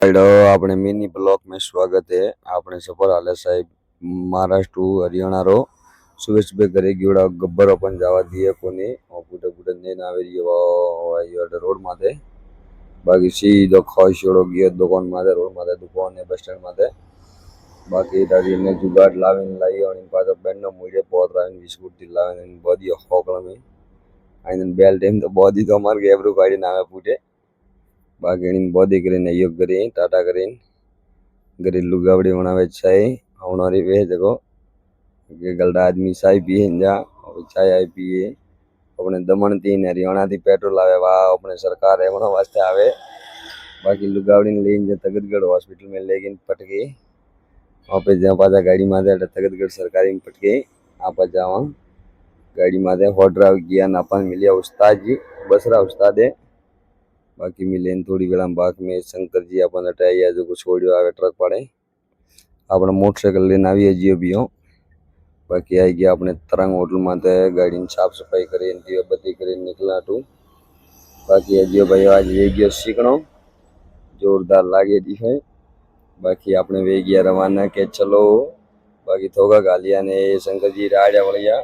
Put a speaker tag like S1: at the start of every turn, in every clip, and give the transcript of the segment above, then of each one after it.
S1: Hello આપણે mini block में स्वागत है। આપણે સફર હાલે સાહેબ મહારાષ્ટ્ર હરિયાણા રો સુરેશભાઈ ઘરે ગયોડા ગબ્બર अपन જવા દઈએ કોને પૂટે પૂટે નેન આવી રહ્યો રોડ માથે બાકી સીધો ખોશોડો ગયો દુકાન માથે રોડ માથે દુકાન ને બસ સ્ટેન્ડ માથે બાકી દાદીને જુગાડ લાવીને લાવી અને પાછો બેનનો મૂળે પોતરાવીને બિસ્કુટ થી લાવીને બધી હોકળમે આઈને બેલ્ટ એમ તો બધી તો અમાર ગેબરું કાઢીને આવે પૂટે बाकी बॉडी करीन योग करीन टाटा करीन घरेलू गावड़ी बनावे चाय हमारी वे देखो गलडा आदमी चाय पिए जा चाय आई पिए अपने दमन तीन हरियाणा थी पेट्रोल आवे वाह अपने सरकार है वहाँ वास्ते आवे बाकी लुगावड़ी ने लेन तगतगढ़ हॉस्पिटल में लेकिन पटके वहाँ पे जहाँ पाजा गाड़ी माथे तगतगढ़ सरकारी में पटके आप जावा गाड़ी माथे हॉट ड्राइव किया नापन मिलिया उस्ताद जी बसरा उस्ताद है बाकी मिले थोड़ी वेला बाग में शंकर जी अपन हटाया जो कुछ छोड़ियो आवे ट्रक पड़े अपने मोटरसाइकिल लेने आविए जियो भी हो बाकी आई गया अपने तरंग होटल माथे गाड़ी साफ सफाई करी दियो बत्ती करी निकला टू बाकी जियो भाई आज वे गयो सीखनो जोरदार लागे दी है बाकी अपने वे गया रवाना के चलो बाकी थोड़ा गालिया ने शंकर जी राजा बढ़िया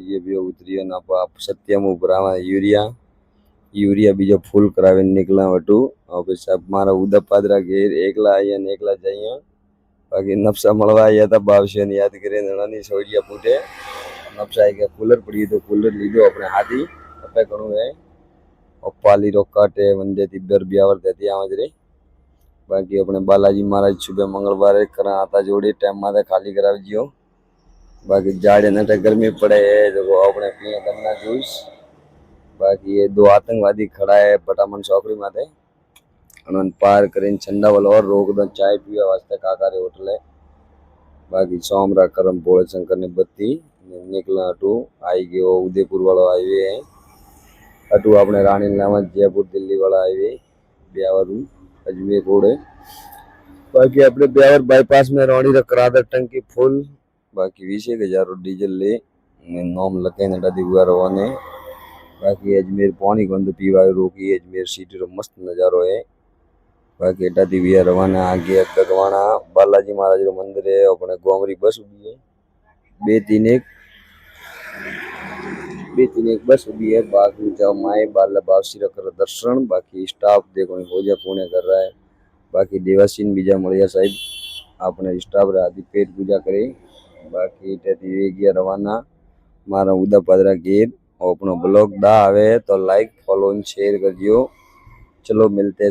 S1: ये भी उतरियो ना आप सत्यम उपरावा यूरिया बीजो फूल करावे निकला वटू और फिर सब मारा उदा पादरा घेर एकला आया ने एकला जाइया बाकी नफसा मलवा आया था बावशिया ने याद करे नणानी सोड़िया पूटे नफसा के कूलर पड़ी तो कूलर लीधो अपने हाथी अपे घणो है और पाली रोकाटे वंदे तिब्बर ब्यावर देती आवाज रे बाकी अपने बालाजी महाराज सुबह मंगलवार करा आता जोड़ी टाइम माथे खाली कराव जियो बाकी जाड़े नटे गर्मी पड़े है जो अपने पिए गन्ना जूस बाकी ये दो आतंकवादी खड़ा है पटामन चौकड़ी माथे उन्होंने पार करें छंडावल और रोक दो चाय पीवा वास्ते काकारे होटल है बाकी सोमरा करम भोले शंकर ने बत्ती निकला अटू आई गयो उदयपुर वाला हाईवे है अटू अपने रानी लामा जयपुर दिल्ली वाला हाईवे ब्यावर अजमेर रोड है बाकी अपने ब्यावर बाईपास में रोनी करादर टंकी फुल बाकी 20,000 डीजल ले नॉम लगे नटा दिगुआ रवाने बाकी अजमेर पानी गंद पीवा रोकी अजमेर सिटी रो मस्त नजारो है बाकी एटा दिव्या रवाना आगे कगवाना बालाजी महाराज रो मंदिर है अपने गोमरी बस उभी है बे तीन एक बस उभी है बाकी जाओ माए बाल बावसी कर दर्शन बाकी स्टाफ देखो भोजा पुणे कर रहा है बाकी देवासीन बीजा मलिया साहिब अपने स्टाफ रे आदि पेट पूजा करे बाकी एटा दिव्या रवाना मारा उदा पादरा घेर अपनो ब्लॉग दा आवे तो लाइक फॉलो शेयर कर दियो चलो मिलते हैं।